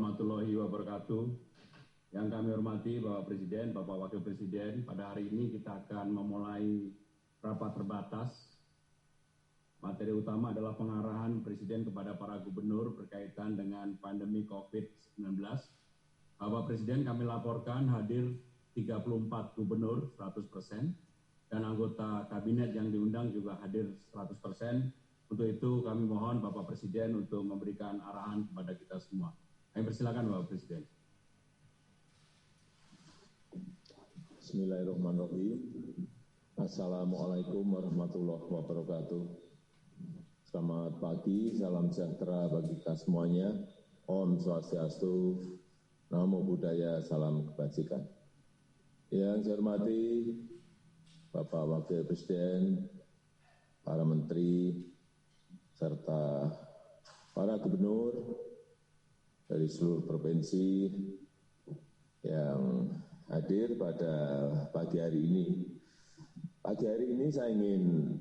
warahmatullahi wabarakatuh. Yang kami hormati Bapak Presiden, Bapak Wakil Presiden, pada hari ini kita akan memulai rapat terbatas. Materi utama adalah pengarahan Presiden kepada para gubernur berkaitan dengan pandemi COVID-19. Bapak Presiden, kami laporkan hadir 34 gubernur 100%, dan anggota kabinet yang diundang juga hadir 100%. Untuk itu kami mohon Bapak Presiden untuk memberikan arahan kepada kita semua. Kami persilakan Bapak Presiden. Bismillahirrahmanirrahim. Assalamualaikum warahmatullahi wabarakatuh. Selamat pagi, salam sejahtera bagi kita semuanya. Om Swastiastu, Namo Buddhaya, salam kebajikan. Yang saya hormati Bapak Wakil Presiden, para Menteri, serta para gubernur dari seluruh provinsi yang hadir pada pagi hari ini. Pagi hari ini saya ingin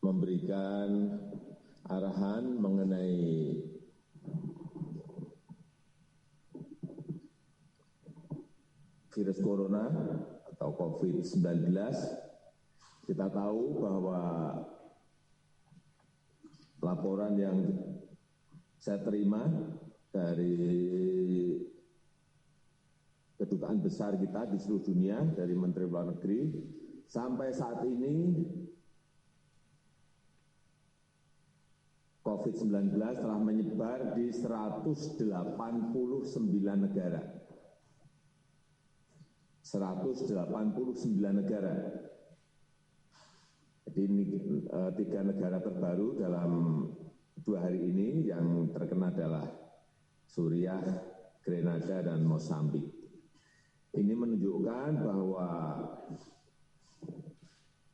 memberikan arahan mengenai virus corona atau COVID-19. Kita tahu bahwa laporan yang saya terima dari kedutaan besar kita di seluruh dunia, dari Menteri Luar Negeri, sampai saat ini COVID-19 telah menyebar di 189 negara. 189 negara. Jadi ini 3 negara terbaru dalam 2 hari ini yang terkena adalah Suriah, Grenada, dan Mozambik. Ini menunjukkan bahwa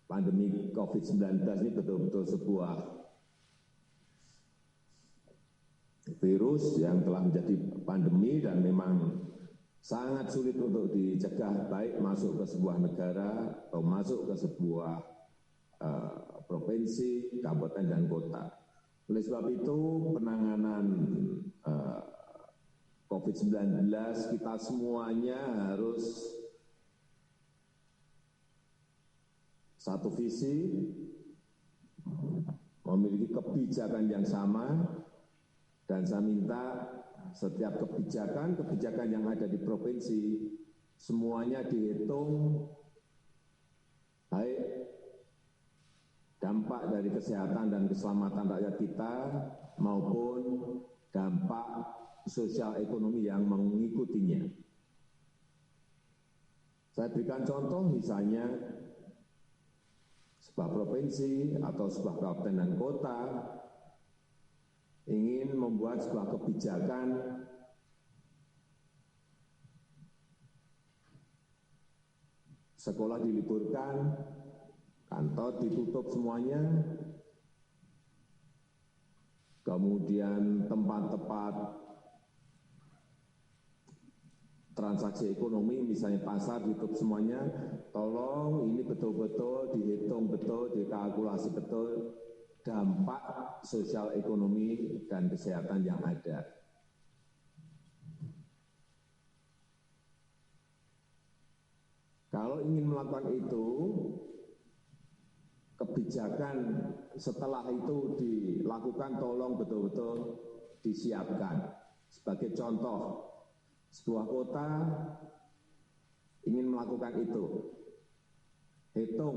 pandemi COVID-19 ini betul-betul sebuah virus yang telah menjadi pandemi dan memang sangat sulit untuk dicegah, baik masuk ke sebuah negara atau masuk ke sebuah provinsi, kabupaten, dan kota. Oleh sebab itu, penanganan COVID-19 kita semuanya harus satu visi, memiliki kebijakan yang sama, dan saya minta setiap kebijakan yang ada di provinsi semuanya dihitung, baik dampak dari kesehatan dan keselamatan rakyat kita maupun dampak sosial ekonomi yang mengikutinya. Saya berikan contoh, misalnya sebuah provinsi atau sebuah kabupaten dan kota ingin membuat sebuah kebijakan sekolah diliburkan, kantor ditutup semuanya, kemudian tempat-tempat transaksi ekonomi, misalnya pasar ditutup semuanya, tolong ini betul-betul dihitung betul, dikalkulasi betul dampak sosial ekonomi dan kesehatan yang ada. Kalau ingin melakukan itu, kebijakan setelah itu dilakukan tolong betul-betul disiapkan. Sebagai contoh, sebuah kota ingin melakukan itu, hitung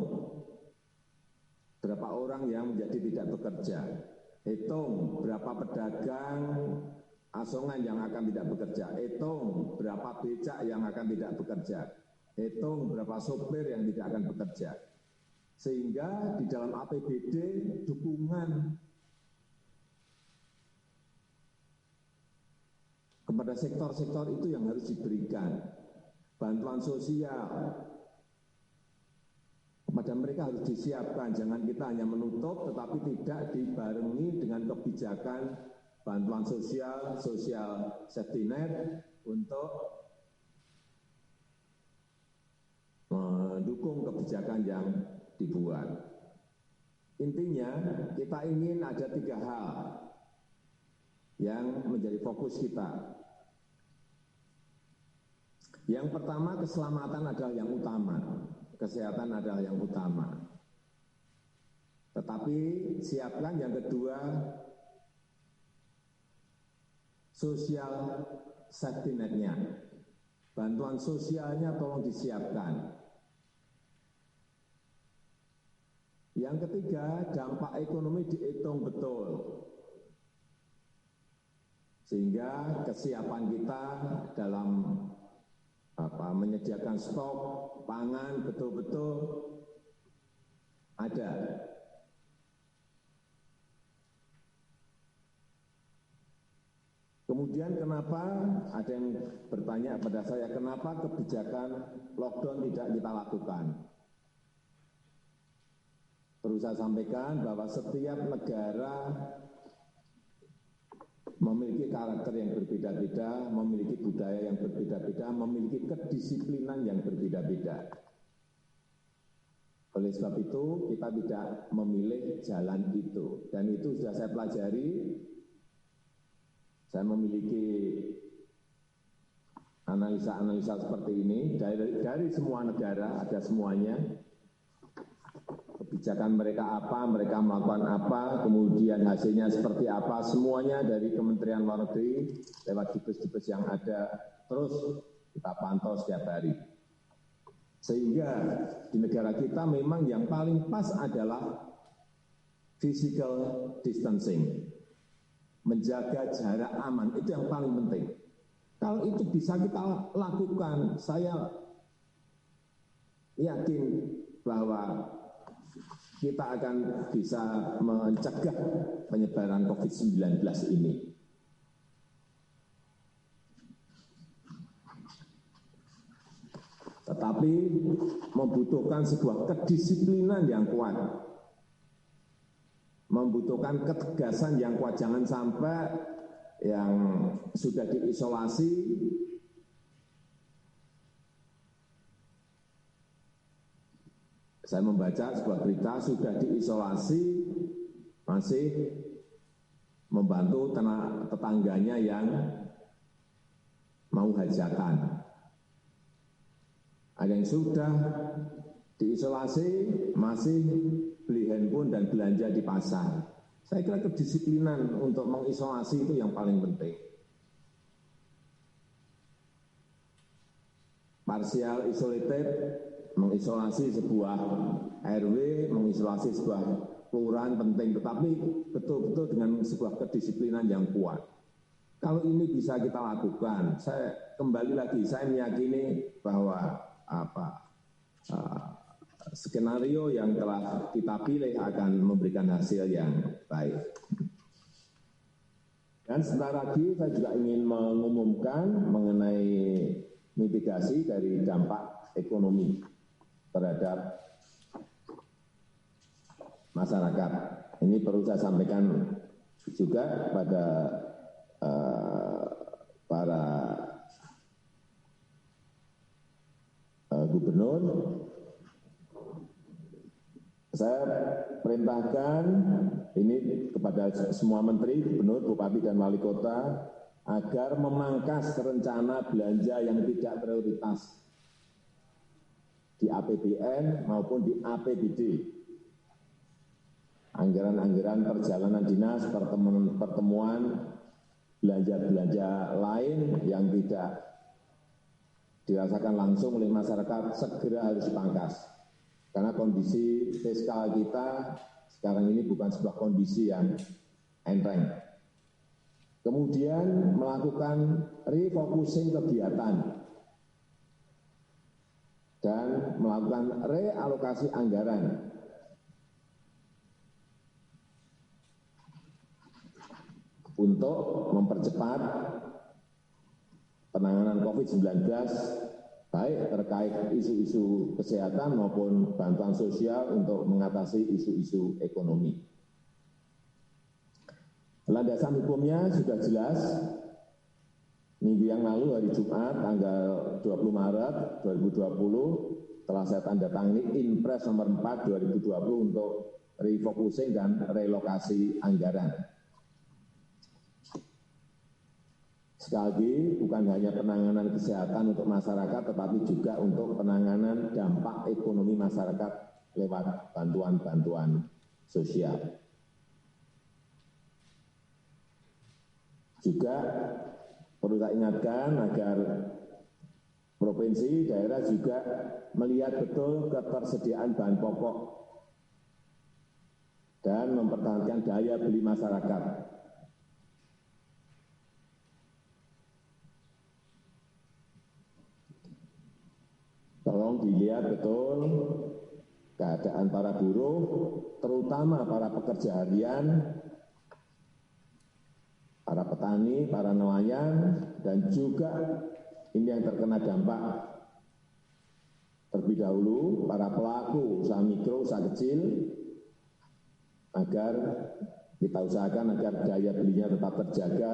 berapa orang yang menjadi tidak bekerja, hitung berapa pedagang asongan yang akan tidak bekerja, hitung berapa becak yang akan tidak bekerja, hitung berapa sopir yang tidak akan bekerja. Sehingga di dalam APBD dukungan kepada sektor-sektor itu yang harus diberikan. Bantuan sosial kepada mereka harus disiapkan. Jangan kita hanya menutup tetapi tidak dibarengi dengan kebijakan bantuan sosial, social safety net untuk mendukung kebijakan yang dibuat. Intinya kita ingin ada 3 hal. yang menjadi fokus kita. Yang pertama, keselamatan adalah yang utama, kesehatan adalah yang utama. Tetapi siapkan yang kedua, social safety net-nya. Bantuan sosialnya tolong disiapkan. Yang ketiga, dampak ekonomi dihitung betul. Sehingga kesiapan kita dalam menyediakan stok pangan betul-betul ada. Kemudian kenapa ada yang bertanya kepada saya, kenapa kebijakan lockdown tidak kita lakukan? Perlu saya sampaikan bahwa setiap negara memiliki karakter yang berbeda-beda, memiliki budaya yang berbeda-beda, memiliki kedisiplinan yang berbeda-beda. Oleh sebab itu, kita tidak memilih jalan itu. Dan itu sudah saya pelajari. Saya memiliki analisa-analisa seperti ini dari semua negara, ada semuanya. Kebijakan mereka apa, mereka melakukan apa, kemudian hasilnya seperti apa, semuanya dari Kementerian Luar Negeri lewat dubes-dubes yang ada, terus kita pantau setiap hari. Sehingga di negara kita memang yang paling pas adalah physical distancing. Menjaga jarak aman, itu yang paling penting. Kalau itu bisa kita lakukan, saya yakin bahwa kita akan bisa mencegah penyebaran COVID-19 ini. Tetapi membutuhkan sebuah kedisiplinan yang kuat. Membutuhkan ketegasan yang kuat, jangan sampai yang sudah diisolasi saya membaca sebuah berita sudah diisolasi masih membantu tetangganya yang mau hajatan. Ada yang sudah diisolasi masih beli handphone dan belanja di pasar. Saya kira kedisiplinan untuk mengisolasi itu yang paling penting. Partial isolated, mengisolasi sebuah RW, mengisolasi sebuah kelurahan penting, tetapi betul-betul dengan sebuah kedisiplinan yang kuat. Kalau ini bisa kita lakukan, saya kembali lagi, saya meyakini bahwa skenario yang telah kita pilih akan memberikan hasil yang baik. Dan sebentar lagi saya juga ingin mengumumkan mengenai mitigasi dari dampak ekonomi terhadap masyarakat. Ini perlu saya sampaikan juga pada para gubernur. Saya perintahkan ini kepada semua menteri, gubernur, bupati, dan wali kota agar memangkas rencana belanja yang tidak prioritas di APBN maupun di APBD. Anggaran-anggaran perjalanan dinas, pertemuan, belanja-belanja lain yang tidak dirasakan langsung oleh masyarakat segera harus dipangkas. Karena kondisi fiskal kita sekarang ini bukan sebuah kondisi yang enteng. Kemudian melakukan refocusing kegiatan dan melakukan realokasi anggaran. Untuk mempercepat penanganan COVID-19 baik terkait isu-isu kesehatan maupun bantuan sosial untuk mengatasi isu-isu ekonomi. Landasan hukumnya sudah jelas. Minggu yang lalu hari Jumat tanggal 20 Maret 2020 telah saya tanda tangani Inpres nomor 4 2020 untuk refocusing dan relokasi anggaran. Sekali lagi, bukan hanya penanganan kesehatan untuk masyarakat, tetapi juga untuk penanganan dampak ekonomi masyarakat lewat bantuan-bantuan sosial. Juga perlu saya ingatkan agar provinsi, daerah juga melihat betul ketersediaan bahan pokok dan mempertahankan daya beli masyarakat. Tolong dilihat betul keadaan para buruh, terutama para pekerja harian, para petani, para nelayan, dan juga ini yang terkena dampak terlebih dahulu, para pelaku usaha mikro, usaha kecil, agar kita usahakan agar daya belinya tetap terjaga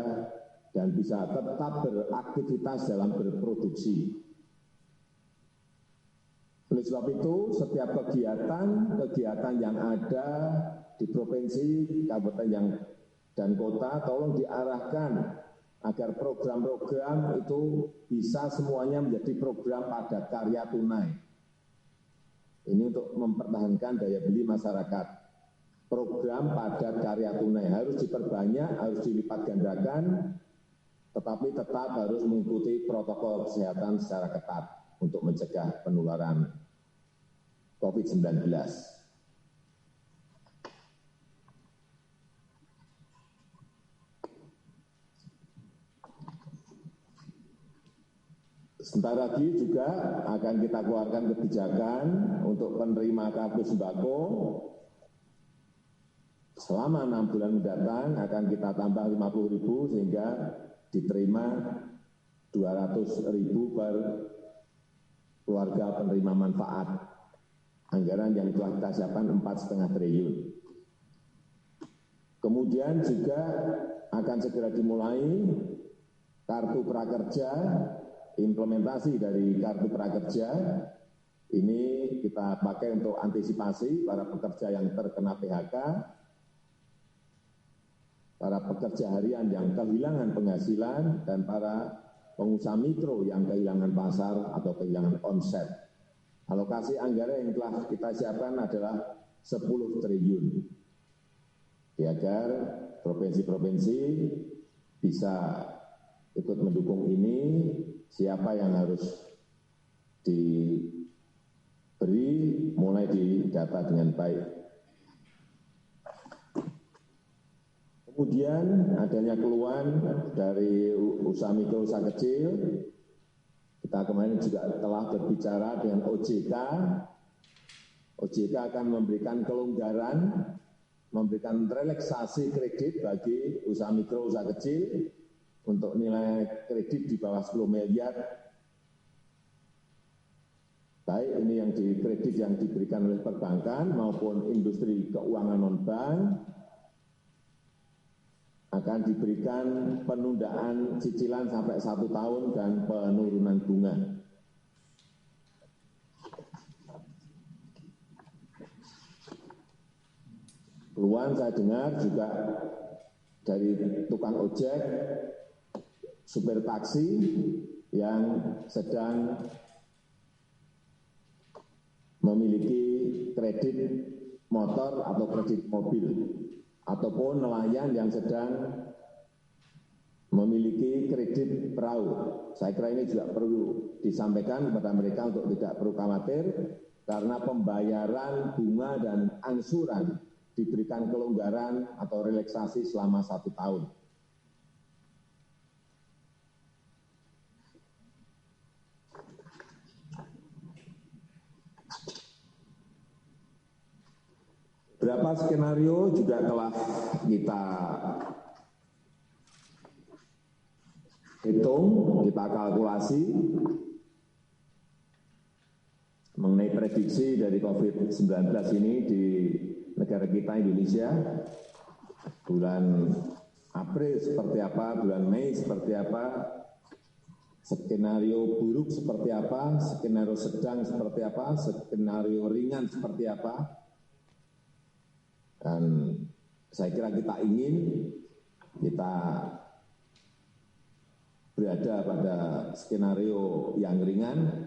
dan bisa tetap beraktivitas dalam berproduksi. Oleh sebab itu, setiap kegiatan yang ada di provinsi, kabupaten dan kota, tolong diarahkan agar program-program itu bisa semuanya menjadi program padat karya tunai. Ini untuk mempertahankan daya beli masyarakat. Program padat karya tunai harus diperbanyak, harus dilipat gandakan, tetapi tetap harus mengikuti protokol kesehatan secara ketat untuk mencegah penularan COVID-19. Sebentar lagi juga akan kita keluarkan kebijakan untuk penerima kartu sembako. Selama 6 bulan mendatang akan kita tambah 50.000 sehingga diterima 200.000 per keluarga penerima manfaat. Anggaran yang telah kita siapkan 4,5 triliun. Kemudian juga akan segera dimulai kartu prakerja, implementasi dari kartu prakerja. Ini kita pakai untuk antisipasi para pekerja yang terkena PHK, para pekerja harian yang kehilangan penghasilan, dan para pengusaha mikro yang kehilangan pasar atau kehilangan omset. Alokasi anggaran yang telah kita siapkan adalah 10 triliun. Agar provinsi-provinsi bisa ikut mendukung ini, siapa yang harus diberi mulai didata dengan baik. Kemudian adanya keluhan dari usaha mikro, usaha kecil. Kita kemarin juga telah berbicara dengan OJK. OJK akan memberikan kelonggaran, memberikan relaksasi kredit bagi usaha mikro, usaha kecil untuk nilai kredit di bawah 10 miliar. Baik ini yang di kredit yang diberikan oleh perbankan maupun industri keuangan non-bank, akan diberikan penundaan cicilan sampai 1 tahun dan penurunan bunga. Keluhan saya dengar juga dari tukang ojek, supir taksi yang sedang memiliki kredit motor atau kredit mobil, ataupun nelayan yang sedang memiliki kredit perahu. Saya kira ini juga perlu disampaikan kepada mereka untuk tidak perlu khawatir, karena pembayaran bunga dan angsuran diberikan kelonggaran atau relaksasi selama 1 tahun. Beberapa skenario juga telah kita hitung, kita kalkulasi mengenai prediksi dari COVID-19 ini di negara kita Indonesia. Bulan April seperti apa, bulan Mei seperti apa, skenario buruk seperti apa, skenario sedang seperti apa, skenario ringan seperti apa. Dan saya kira kita ingin kita berada pada skenario yang ringan,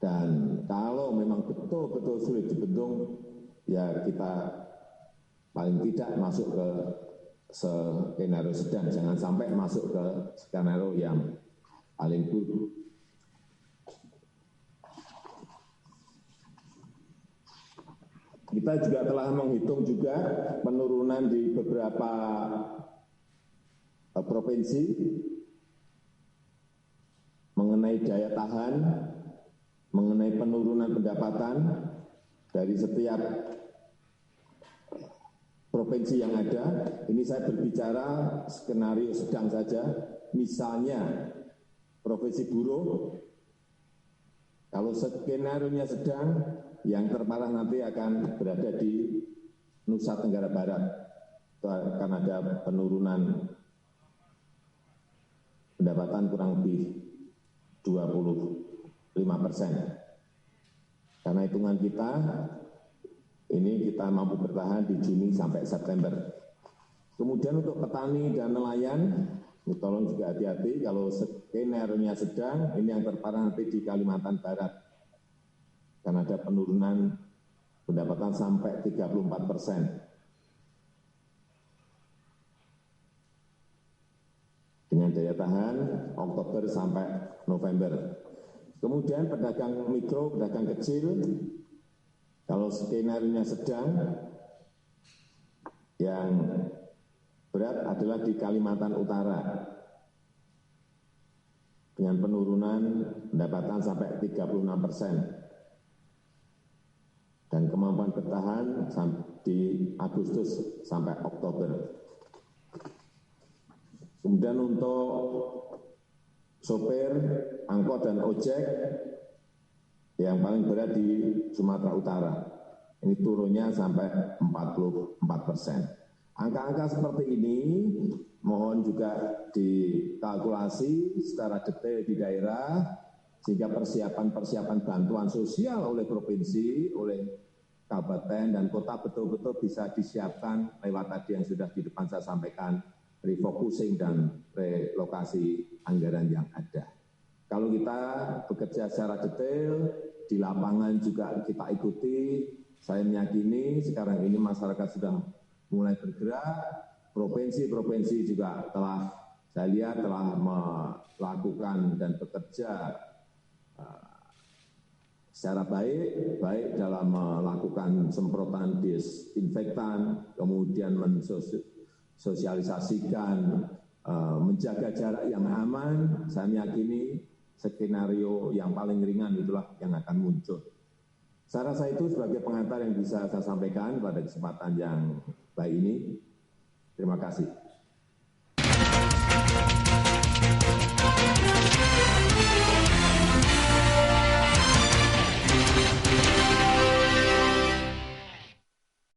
dan kalau memang betul-betul sulit dibendung, ya kita paling tidak masuk ke skenario sedang, jangan sampai masuk ke skenario yang paling buruk. Kita juga telah menghitung juga penurunan di beberapa provinsi mengenai daya tahan, mengenai penurunan pendapatan dari setiap provinsi yang ada. Ini saya berbicara skenario sedang saja. Misalnya provinsi buruh, kalau skenario-nya sedang, yang terparah nanti akan berada di Nusa Tenggara Barat. Itu akan ada penurunan pendapatan kurang lebih 25%. Karena hitungan kita, ini kita mampu bertahan di Juni sampai September. Kemudian untuk petani dan nelayan, tolong juga hati-hati, kalau skenario-nya sedang, ini yang terparah nanti di Kalimantan Barat. Karena ada penurunan pendapatan sampai 34%. Dengan daya tahan Oktober sampai November. Kemudian pedagang mikro, pedagang kecil, kalau skenario-nya sedang, yang berat adalah di Kalimantan Utara. Dengan penurunan pendapatan sampai 36%. Dan kemampuan bertahan di Agustus sampai Oktober. Kemudian untuk sopir, angkot dan ojek yang paling berat di Sumatera Utara. Ini turunnya sampai 44%. Angka-angka seperti ini mohon juga dikalkulasi secara detail di daerah, sehingga persiapan-persiapan bantuan sosial oleh provinsi, oleh kabupaten dan kota betul-betul bisa disiapkan lewat tadi yang sudah di depan saya sampaikan, refocusing dan relokasi anggaran yang ada. Kalau kita bekerja secara detail, di lapangan juga kita ikuti, saya meyakini sekarang ini masyarakat sudah mulai bergerak, provinsi-provinsi juga telah, saya lihat telah melakukan dan bekerja secara baik dalam melakukan semprotan disinfektan, kemudian mensosialisasikan, menjaga jarak yang aman. Saya meyakini skenario yang paling ringan itulah yang akan muncul. Saya rasa itu sebagai pengantar yang bisa saya sampaikan pada kesempatan yang baik ini. Terima kasih.